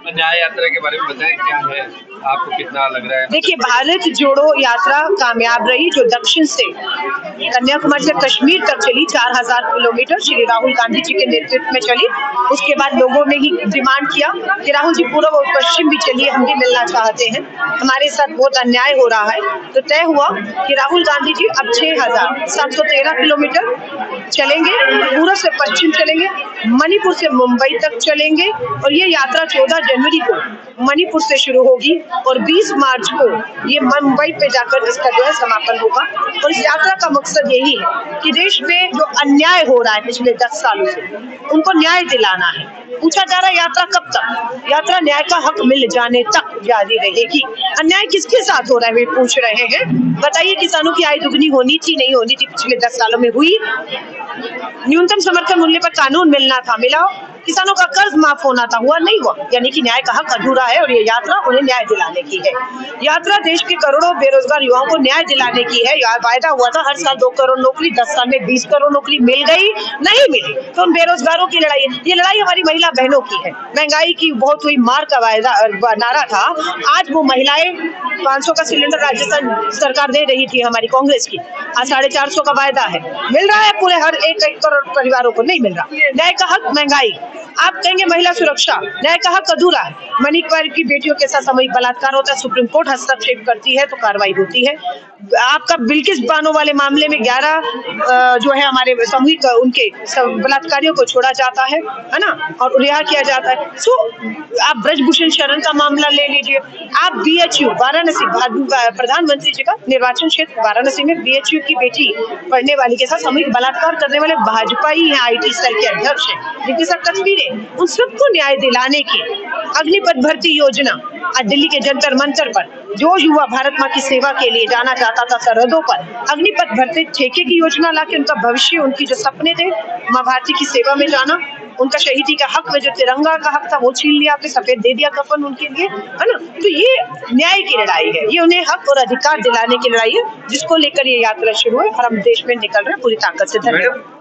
न्याय यात्रा के बारे में बताएं, क्या है, आपको कितना लग रहा है? देखिए, भारत जोड़ो यात्रा कामयाब रही, जो दक्षिण से कन्याकुमारी से कश्मीर तक चली 4000 किलोमीटर श्री राहुल गांधी जी के नेतृत्व में चली। उसके बाद लोगों ने ही डिमांड किया कि राहुल जी पूर्व और पश्चिम भी चलिए, हम भी मिलना चाहते हैं, हमारे साथ बहुत अन्याय हो रहा है। तो तय हुआ कि राहुल गांधी जी अब 6713 किलोमीटर चलेंगे, पूर्व से पश्चिम चलेंगे, मणिपुर से मुंबई तक चलेंगे और ये यात्रा 14 जनवरी को मणिपुर से शुरू होगी और 20 मार्च को ये मुंबई पे जाकर इसका जो है समापन होगा। और इस यात्रा का मकसद यही है कि देश में जो अन्याय हो रहा है पिछले 10 सालों से, उनको न्याय दिलाना है। पूछा जा रहा है यात्रा कब तक? यात्रा न्याय का हक मिल जाने तक जारी रहेगी। अन्याय किसके साथ हो रहा है वे पूछ रहे हैं। बताइए, किसानों की आय दुगनी होनी थी, नहीं होनी थी, पिछले 10 सालों में हुई? न्यूनतम समर्थन मूल्य पर कानून मिलना था, मिला? किसानों का कर्ज माफ होना था, हुआ? नहीं हुआ। यानी कि न्याय का हक अधूरा है और ये यात्रा उन्हें न्याय दिलाने की है। यात्रा देश के करोड़ों बेरोजगार युवाओं को न्याय दिलाने की है। वायदा हुआ था हर साल 2 करोड़ नौकरी, 10 साल में 20 करोड़ नौकरी मिल गई, नहीं मिली। तो उन बेरोजगारों की लड़ाई, ये लड़ाई हमारी महिला बहनों की है। महंगाई की बहुत हुई मार का नारा था, आज वो महिलाएं 500 का सिलेंडर राजस्थान सरकार दे रही थी हमारी कांग्रेस की, आज 450 का वायदा है, मिल रहा है पूरे हर एक करोड़ परिवारों को? नहीं मिल रहा। न्याय का हक, महंगाई। आप कहेंगे महिला सुरक्षा, न्याय का हक अधूरा है। मणिपुर की बेटियों के साथ सामूहिक बलात्कार होता है, सुप्रीम कोर्ट हस्तक्षेप करती है तो कार्रवाई होती है। आपका बिल्किस बानो वाले मामले में 11 जो है हमारे सामूहिक उनके बलात्कारियों को छोड़ा जाता है ना, और रिहा किया जाता है। सो आप ब्रजभूषण शरण का मामला ले लीजिए, आप BHU वाराणसी, प्रधानमंत्री जी का निर्वाचन क्षेत्र वाराणसी में BHU की बेटी पढ़ने वाली के साथ सामूहिक बलात्कार करने वाले भाजपा ही है, IT सेल के अध्यक्ष है, जिनके साथ तस्वीरें। उन सबको न्याय दिलाने की अग्निपथ भर्ती योजना, आज दिल्ली के जंतर मंतर पर जो युवा भारत माँ की सेवा के लिए जाना चाहता था सरहदों पर, अग्निपथ भर्ती ठेके की योजना लाके उनका भविष्य, उनकी जो सपने थे माँ भारती की सेवा में जाना, उनका शहीदी का हक में जो तिरंगा का हक था वो छीन लिया, आपने सफेद दे दिया कफन उनके लिए, है ना। तो ये न्याय की लड़ाई है, ये उन्हें हक और अधिकार दिलाने की लड़ाई है, जिसको लेकर ये यात्रा शुरू है और हम देश में निकल रहे हैं पूरी ताकत से। धन्यवाद।